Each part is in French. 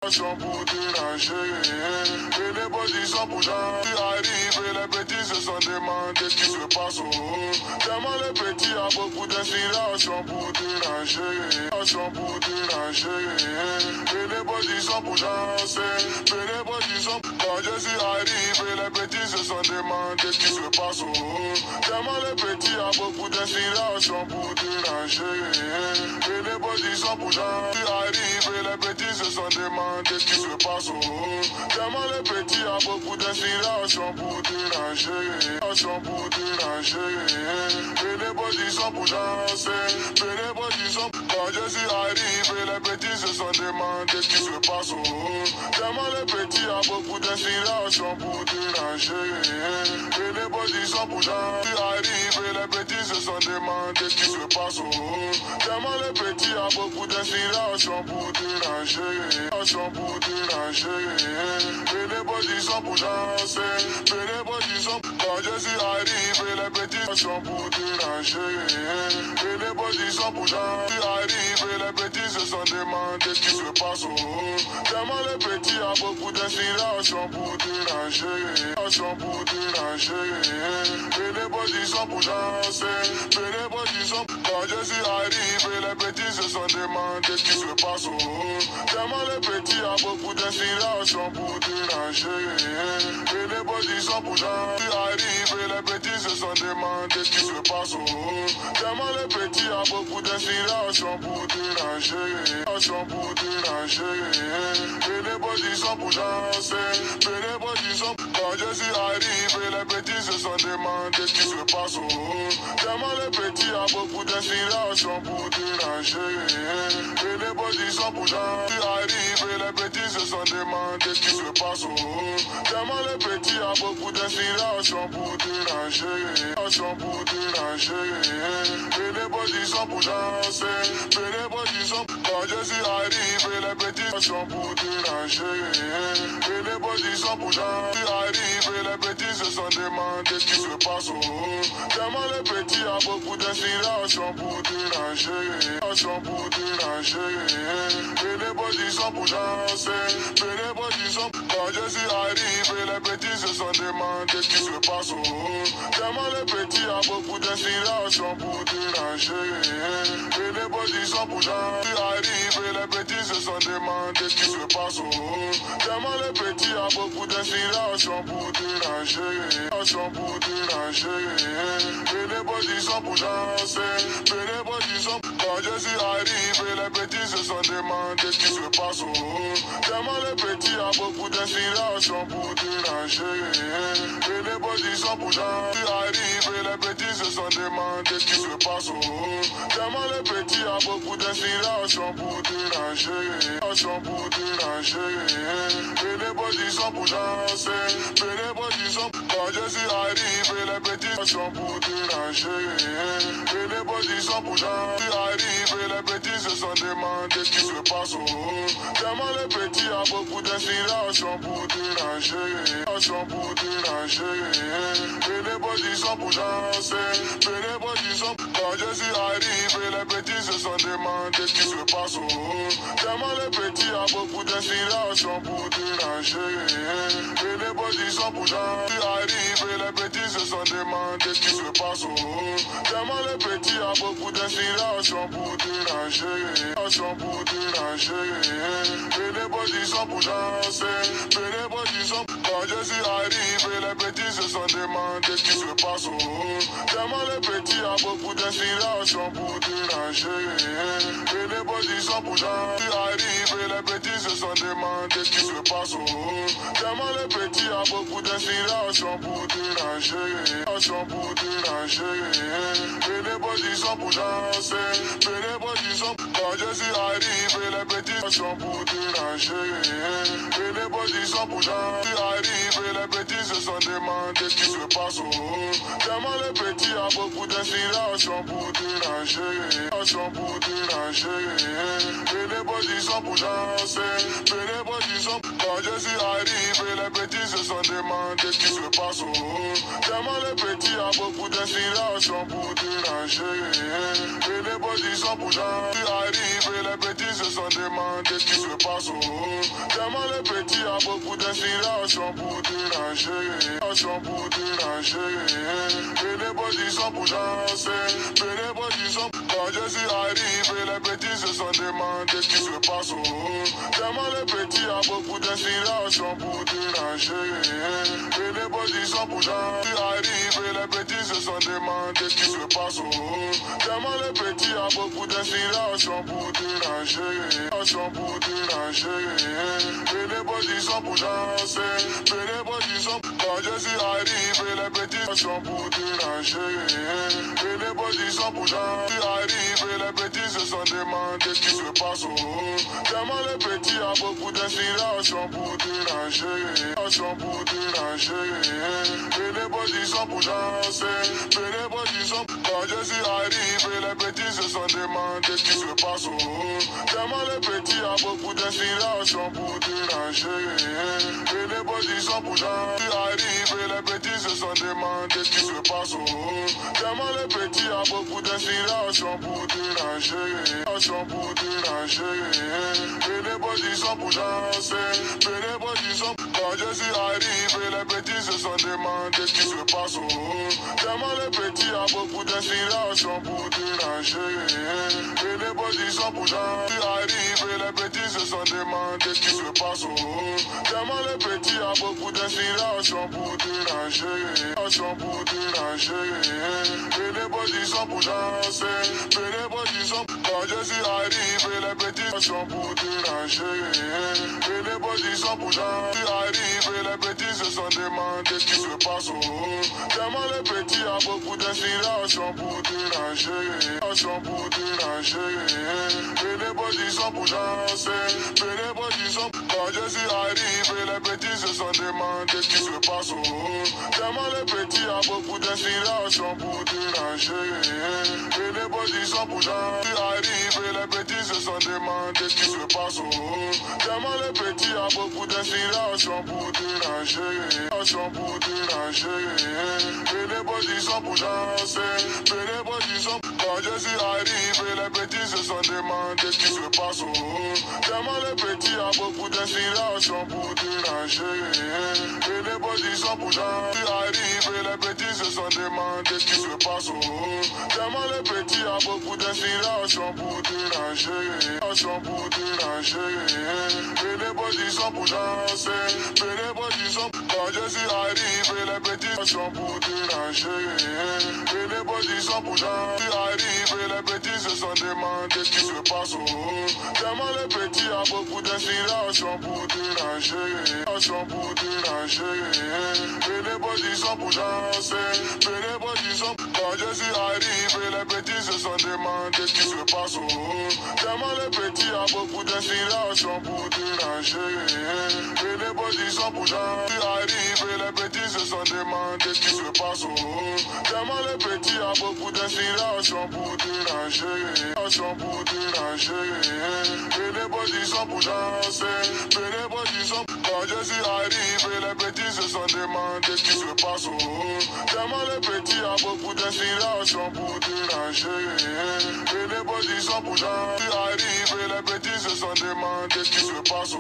Pour déranger, et les bodies sont boudins. Tu arrives et les petits se sont demandés ce qui se passe au haut. Tellement les petits a beaucoup d'inspiration pour déranger, pour déranger. Et les bodies sont boudins, et les bodies sont. Quand je suis arrivé, les petits se sont demandés ce qui se passe au haut. Tellement les petits a beaucoup d'inspiration pour déranger, et les bodies sont boudins. Tu arrives et les petits se sont demandés ce qui se passe au haut. Tellement les petits a beaucoup d'inspiration pour déranger, pour déranger. Et les bodies sont pour danser, et les bodies sont. Quand je suis arrivé, les petits se sont demandés ce qui se passe au haut. Tellement les petits a beaucoup d'inspiration pour déranger, et les bodies sont pour danser. Tu arrives et les petits se sont demandés ce qui se passe au haut. Tellement les petits a beaucoup d'inspiration pour déranger, pour déranger. Et les bodies sont pour danser, et les bodies sont. Quand je suis arrivé, les petits sont pour déranger, et les bodies sont pour danser. Tu arrives et les petits se sont demandés ce qui se passe au haut. Tellement les petits a beaucoup d'inspiration pour déranger, pour déranger. Et les bodies sont pour danser, et les bodies sont. Quand je suis arrivé, les petits se sont demandés ce qui se passe au haut. Tellement les petits a beaucoup d'inspiration pour déranger, et les bodies sont pour danser. Tu arrives et les petits se sont demandés ce qui se passe au haut. Tellement les petits a beaucoup d'inspiration pour déranger, pour déranger. Et les bodies sont pour danser, et les bodies sont. Quand je suis arrivé, les petits se sont demandés ce qui se passe au haut. Tellement les petits a beaucoup d'inspiration pour déranger, et les bodies sont pour danser. Tu arrives et les petits se sont demandés ce qui se passe au haut. Tellement les petits a beaucoup d'inspiration pour déranger, pour déranger. Et les bodies sont pour danser, et les bodies sont. Quand je suis arrivé, les petits sont pour déranger, et les bodies sont pour danser. Tu arrives et les petits se sont demandés ce qui se passe au haut. Tellement les petits a beaucoup d'inspiration pour déranger, pour déranger. Et les bodies sont pour danser, et les bodies sont. Quand je suis arrivé, les petits se sont demandés ce qui se passe au haut. Tellement les petits a beaucoup d'inspiration pour déranger, et les bodies sont pour danser. Tu arrives et les petits se sont demandés ce qui se passe au haut. Tellement les petits a beaucoup d'inspiration pour déranger, pour déranger. Et les bodies sont pour danser, et les bodies sont. Quand je suis arrivé, les petits se sont demandés ce qui se passe au haut. Tellement les petits a beaucoup d'inspiration pour déranger, et les bodies sont pour danser. Tu arrives et les petits se sont demandés ce qui se passe au haut. Tellement les petits a beaucoup d'inspiration pour déranger, pour déranger. Et les bodies sont pour danser, et les bodies sont. Quand je suis arrivé, les petits sont pour déranger, et les bodies sont pour danser. Tu arrives et les petits se sont demandés ce qui se passe au haut. Tellement les petits a beaucoup d'inspiration pour déranger, pour déranger. Et les bodies sont pour danser, et les bodies sont. Quand je suis arrivé, les petits se sont demandés ce qui se passe au haut. Tellement les petits a beaucoup d'inspiration pour déranger, et les bodies sont pour danser. Tu arrives et les petits se sont demandés ce qui se passe au haut. Tellement les petits a beaucoup d'inspiration pour déranger, pour déranger. Et les bodies sont pour danser, et les bodies sont. Quand je suis arrivé, les petits se sont demandés ce qui se passe au haut. Tellement les petits a beaucoup d'inspiration pour déranger, et les bodies sont pour danser. Tu arrives et les petits se sont demandés ce qui se passe au haut. Tellement les petits a beaucoup d'inspiration pour déranger, pour déranger. Et les bodies sont pour danser, et les bodies sont. Quand je suis arrivé, les petits sont pour déranger, et les bodies sont pour danser. Tu arrives et les petits se sont demandés ce qui se passe au haut. Tellement les petits a beaucoup d'inspiration pour déranger, pour déranger. Et les bodies sont pour danser, et les bodies sont. Quand je suis arrivé, les petits se sont demandés ce qui se passe au haut. Tellement les petits a beaucoup d'inspiration pour déranger. Et les bodies sont bougants, qui arrivent et les petits se sont demandés ce qui se passe. Tellement les petits a beaucoup d'inspiration pour déranger. Pour déranger. Et les bodies sont bougants, et les bodies sont. Quand je suis arrivé, les petits se sont demandés ce qui se passe. Tellement les petits a beaucoup d'inspiration pour déranger. Et les bodies sont bougants, qui arrivent et les petits se sont demandés ce qui se passe. Tellement les petits a beaucoup d'inspiration pour déranger. Pour déranger. Et les bodies sont bougants, et les bodies sont. Quand je suis arrivé, les petits sont pour déranger. Et les bodies sont bougants, qui arrivent et les petits se sont demandés ce qui se passe. Tellement les petits a beaucoup d'inspiration pour déranger. Pour déranger. Et les bodies sont bougants, et les bodies sont. Quand je suis arrivé, les petits se sont demandés ce qui se passe. Tellement les petits a beaucoup d'inspiration pour déranger. Et les bodies sont bougants, qui arrivent et les petits se sont demandés ce qui se passe. Tellement les petits a beaucoup d'inspiration pour déranger. Pour déranger. Et les bodies sont bougants, et les bodies sont. Quand je suis arrivé, les petits se sont demandés ce qui se passe. Tellement les petits a beaucoup d'inspiration pour déranger. Et les bodies sont bougants, qui arrivent et les petits se sont demandés ce qui se passe. Tellement les petits a beaucoup d'inspiration pour déranger. Pour déranger. Et les bodies sont bougants, et les bodies sont. Quand je suis arrivé, les petits sont pour déranger. Et les bodies sont bougants, qui arrivent et les petits se sont demandés ce qui se passe. Tellement les petits a beaucoup d'inspiration pour déranger. Pour déranger. Et les bodies sont bougants, et les bodies sont. Quand je suis arrivé, les petits se sont demandés ce qui se passe. Tellement les petits a beaucoup d'inspiration pour déranger. Et les bodies sont bougants, qui arrivent et les petits se sont demandés ce qui se passe. Tellement les petits a beaucoup d'inspiration pour déranger. Pour déranger. Et les bodies sont bougants, et les bodies sont. Quand je suis arrivé, les petits se sont demandés ce qui se passe. Tellement les petits a beaucoup d'inspiration pour déranger. Et les bodies sont bougants, qui arrivent et les petits se sont demandés ce qui se passe. Tellement les petits a beaucoup d'inspiration pour déranger. Pour déranger. Et les bodies sont bougants, et les bodies sont. Quand je suis arrivé, les petits sont pour déranger. Et les bodies sont bougants, qui arrivent et les petits se sont demandés ce qui se passe. Tellement les petits a beaucoup d'inspiration pour déranger. Pour déranger. Et les bodies sont bougants, et les bodies sont. Quand je suis arrivé, les petits se sont demandés ce qui se passe. Tellement les petits a beaucoup d'inspiration pour déranger. Et les bodies sont bougants, qui arrivent et les petits se sont demandés ce qui se passe. Tellement les petits a beaucoup d'inspiration pour déranger. Pour déranger. Et les bodies sont bougants, et les bodies sont. Quand je suis arrivé, les petits se sont demandés ce qui se passe. Tellement les petits a beaucoup d'inspiration pour déranger. Et les bodies sont bougants, qui arrivent et les petits se sont demandés ce qui se passe.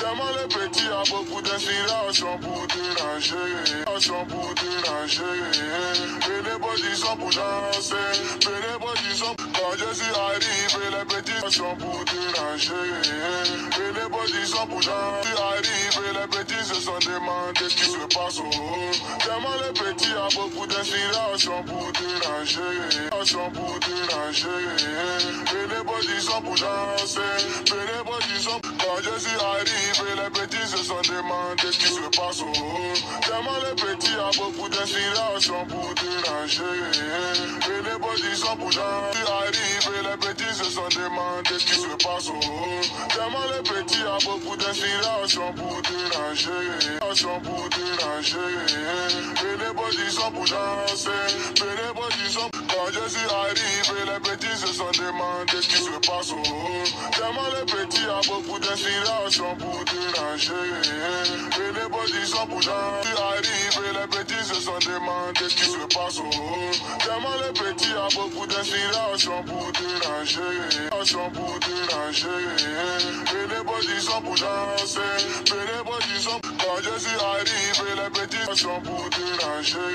Tellement les petits a beaucoup d'inspiration pour déranger. Pour déranger. Et les bodies sont bougants, et les bodies sont. Quand je suis arrivé, les petits sont pour déranger. Et les bodies sont bougants, qui arrivent et les petits se sont demandés ce qui se passe. Tellement les petits a beaucoup d'inspiration pour déranger. Pour déranger. Et les bodies sont bougants, et les bodies sont. Quand je suis arrivé, les petits se sont demandés ce qui se passe. Tellement les petits a beaucoup d'inspiration pour déranger. Et les bodies sont bougants, qui arrivent et les petits se sont demandés ce qui se passe. Tellement les petits a beaucoup d'inspiration pour déranger. Pour déranger. Et les bodies sont bougants, et les bodies sont. Quand je suis arrivé, les petits se sont demandés ce qui se passe. Tellement les petits a beaucoup d'inspiration pour déranger. Et les bodies sont bougants, qui arrivent et les petits se sont sont demandés ce qui se passe. Tellement les petits a beaucoup d'inspiration pour déranger. Pour déranger. Et les petits sont pour danser. Et les petits sont. Quand je suis arrivé, les petits sont pour déranger.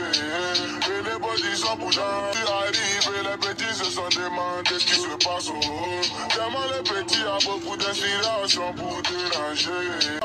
Et les petits sont pour danser. Arrivé, les petits se sont demandés ce qui se passe. Tellement les petits a beaucoup d'inspiration pour déranger.